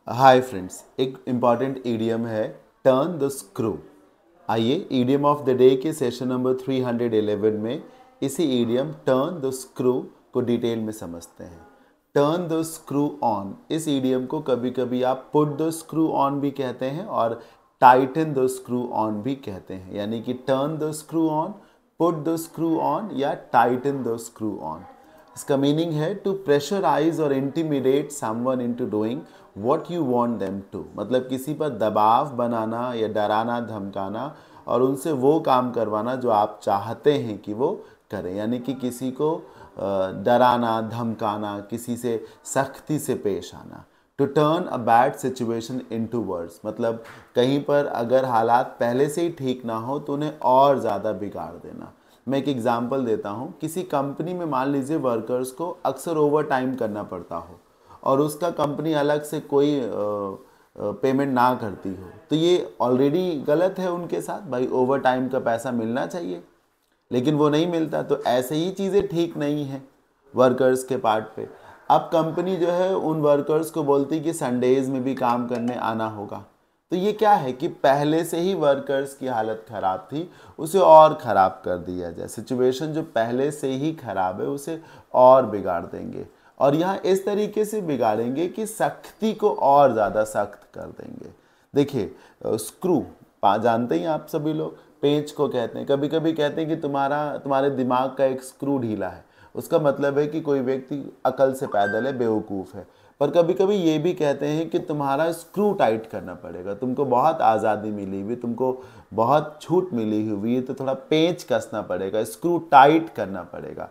Hi friends, एक important idiom है turn the screw. आइए ईडियम ऑफ द डे के सेशन नंबर 311 में इसी ईडियम टर्न द स्क्रू को डिटेल में समझते हैं। टर्न द स्क्रू ऑन, इस ईडियम को कभी कभी आप पुट द स्क्रू ऑन भी कहते हैं और टाइटन द स्क्रू ऑन भी कहते हैं। यानी कि turn the screw on, put the screw on या टाइटन द स्क्रू ऑन। इसका मीनिंग है टू प्रेशराइज और intimidate someone into doing what you want them to. मतलब किसी पर दबाव बनाना या डराना धमकाना और उनसे वो काम करवाना जो आप चाहते हैं कि वो करें। यानी कि किसी को डराना धमकाना, किसी से सख्ती से पेश आना। To turn a bad situation into worse, मतलब कहीं पर अगर हालात पहले से ही ठीक ना हो तो उन्हें और ज़्यादा बिगाड़ देना। मैं एक एग्जांपल देता हूँ। किसी कंपनी में मान लीजिए वर्कर्स को अक्सर ओवर टाइम करना पड़ता हो और उसका कंपनी अलग से कोई पेमेंट ना करती हो, तो ये ऑलरेडी गलत है उनके साथ। भाई ओवर टाइम का पैसा मिलना चाहिए लेकिन वो नहीं मिलता, तो ऐसे ही चीज़ें ठीक नहीं है वर्कर्स के पार्ट पे। अब कंपनी जो है उन वर्कर्स को बोलती कि संडेज में भी काम करने आना होगा। तो ये क्या है कि पहले से ही वर्कर्स की हालत ख़राब थी, उसे और ख़राब कर दिया जाए। सिचुएशन जो पहले से ही ख़राब है उसे और बिगाड़ देंगे, और यहाँ इस तरीके से बिगाड़ेंगे कि सख्ती को और ज़्यादा सख्त कर देंगे। देखिए स्क्रू जानते ही आप सभी लोग, पेंच को कहते हैं। कभी कभी कहते हैं कि तुम्हारे दिमाग का एक स्क्रू ढीला है। उसका मतलब है कि कोई व्यक्ति अकल से पैदल है, बेवकूफ़ है। पर कभी कभी ये भी कहते हैं कि तुम्हारा स्क्रू टाइट करना पड़ेगा, तुमको बहुत आज़ादी मिली हुई, तुमको बहुत छूट मिली हुई है, तो थोड़ा पेंच कसना पड़ेगा, स्क्रू टाइट करना पड़ेगा।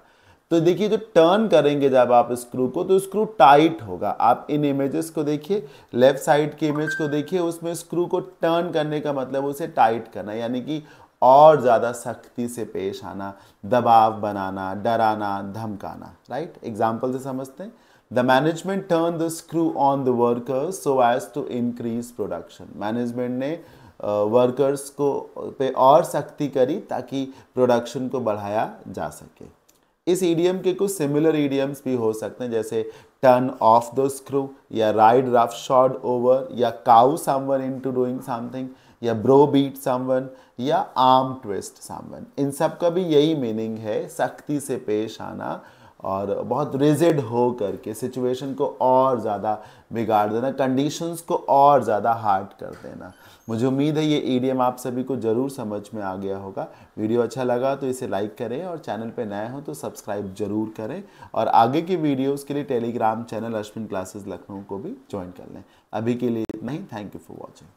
तो देखिए जो टर्न करेंगे जब आप स्क्रू को, तो स्क्रू टाइट होगा। आप इन इमेजेस को देखिए, लेफ्ट साइड के इमेज को देखिए, उसमें स्क्रू को टर्न करने का मतलब उसे टाइट करना, यानी कि और ज़्यादा सख्ती से पेश आना, दबाव बनाना, डराना धमकाना। राइट, एग्जाम्पल से समझते हैं। The management turn the screw on the workers so as to increase production. Management ने वर्कर्स को पे और सख्ती करी ताकि प्रोडक्शन को बढ़ाया जा सके। इस ईडियम के कुछ सिमिलर ईडियम्स भी हो सकते हैं, जैसे टर्न ऑफ द स्क्रू या राइड रफ शॉट ओवर या cow someone into doing something या ब्रो बीट समवन या आर्म ट्विस्ट समवन। इन सब का भी यही मीनिंग है, सख्ती से पेश आना और बहुत रिजिड हो करके सिचुएशन को और ज़्यादा बिगाड़ देना, कंडीशंस को और ज़्यादा हार्ड कर देना। मुझे उम्मीद है ये ईडियम आप सभी को ज़रूर समझ में आ गया होगा। वीडियो अच्छा लगा तो इसे लाइक करें और चैनल पे नए हो तो सब्सक्राइब जरूर करें, और आगे की वीडियोस के लिए Telegram channel Ashwin classes Lucknow को भी ज्वाइन कर लें। अभी के लिए इतना ही। Thank you for watching.